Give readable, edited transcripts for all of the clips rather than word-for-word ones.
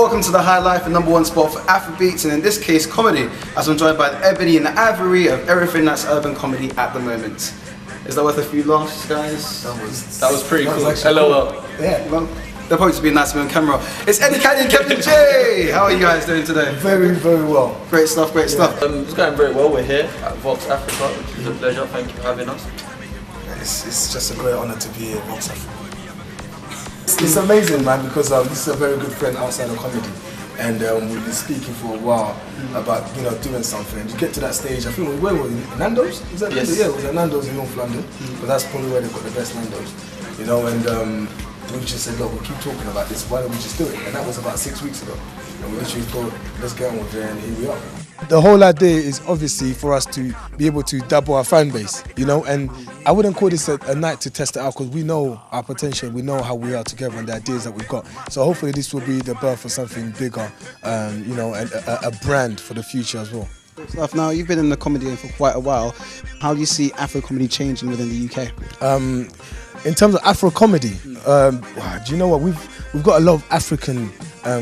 Welcome to the High Life and #1 spot for Afrobeats, and in this case comedy, as I'm joined by the ebony and the ivory of everything that's urban comedy at the moment. Is that worth a few laughs, guys? That was pretty cool. LOL. Cool. Yeah. Well, they'll probably just be nice to be on camera. It's Kadi and Kevin J! How are you guys doing today? Very, very well. Great stuff, great stuff. It's going very well. We're here at VoxAfrica, which is a pleasure. Thank you for having us. It's just a great honour to be here at VoxAfrica. It's amazing, man, because this is a very good friend outside of comedy, and we've been speaking for a while about doing something. And you get to that stage. I think where were we? Nando's? Was that yes. Yeah, it was at Nando's in North London, but that's probably where they've got the best Nando's. And we just said, look, we keep talking about this. Why don't we just do it? And that was about 6 weeks ago. And we literally thought, let's get on with it, and here we are. The whole idea is obviously for us to be able to double our fan base, and I wouldn't call this a night to test it out, because we know our potential, we know how we are together and the ideas that we've got. So hopefully this will be the birth of something bigger, and a brand for the future as well. Now, you've been in the comedy game for quite a while. How do you see Afro comedy changing within the UK? In terms of Afro comedy, do you know what, we've got a lot of African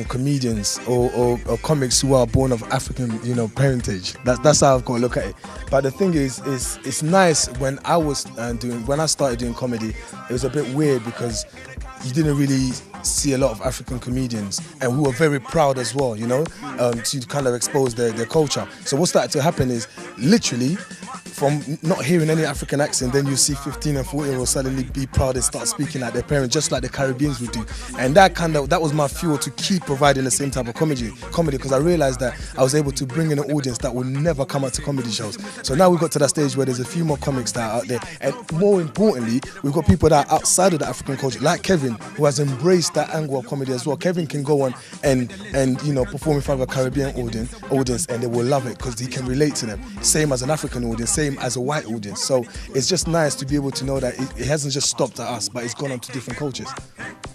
comedians or comics who are born of African parentage. That's how I've got to look at it. But the thing is it's nice. When I started doing comedy, it was a bit weird because you didn't really see a lot of African comedians, and we were very proud as well, to kind of expose their culture. So what started to happen is, literally, from not hearing any African accent, then you see 15 and 14-year-olds suddenly be proud and start speaking like their parents, just like the Caribbeans would do. And that was my fuel to keep providing the same type of comedy, because I realized that I was able to bring in an audience that would never come out to comedy shows. So now we've got to that stage where there's a few more comics that are out there, and more importantly, we've got people that are outside of the African culture, like Kevin, who has embraced that angle of comedy as well. Kevin can go on and perform in front of a Caribbean audience, and they will love it because he can relate to them. Same as an African audience, same as a white audience. So it's just nice to be able to know that it hasn't just stopped at us, but it's gone on to different cultures.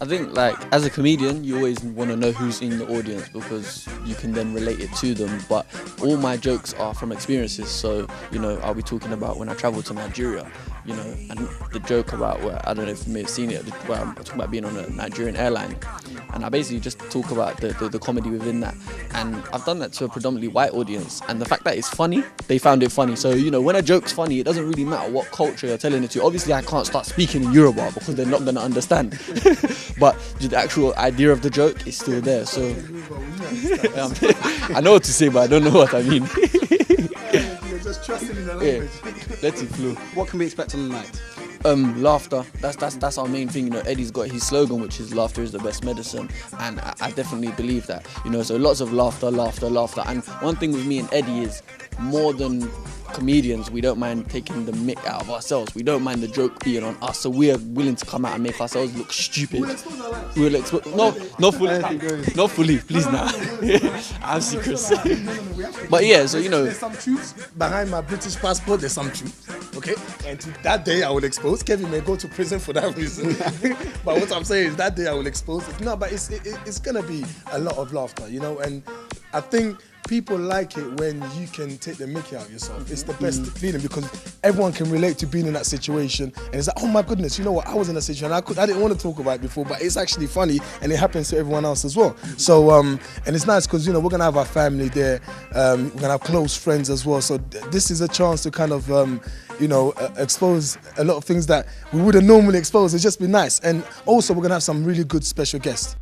I think, like, as a comedian, you always want to know who's in the audience because you can then relate it to them. But all my jokes are from experiences. So, I'll be talking about when I travelled to Nigeria, and the joke about where, I don't know if you may have seen it, where I'm talking about being on a Nigerian airline. And I basically just talk about the comedy within that. And I've done that to a predominantly white audience. And the fact that it's funny, they found it funny. So, when a joke's funny, it doesn't really matter what culture you're telling it to. Obviously, I can't start speaking in Yoruba because they're not going to understand. But the actual idea of the joke is still there. So I know what to say, but I don't know what I mean. You're just trusting in the language. Yeah, let it flow. What can we expect on the night? Laughter. That's our main thing. Eddie's got his slogan, which is laughter is the best medicine, and I definitely believe that. So lots of laughter. And one thing with me and Eddie is, more than comedians, we don't mind taking the mick out of ourselves. We don't mind the joke being on us, so we're willing to come out and make ourselves look stupid. We'll expose not fully, please now. I have secrets. But yeah, so there's some truths behind my British passport. There's some truths, okay? And that day I will expose. Kevin may go to prison for that reason. But what I'm saying is, that day I will expose. No, but it's gonna be a lot of laughter, and I think people like it when you can take the mickey out of yourself. It's the best feeling because everyone can relate to being in that situation, and it's like, oh my goodness, you know what? I was in a situation. I didn't want to talk about it before, but it's actually funny, and it happens to everyone else as well. So and it's nice because we're gonna have our family there. We're gonna have close friends as well. So this is a chance to kind of expose a lot of things that we wouldn't normally expose. It's just been nice, and also we're gonna have some really good special guests.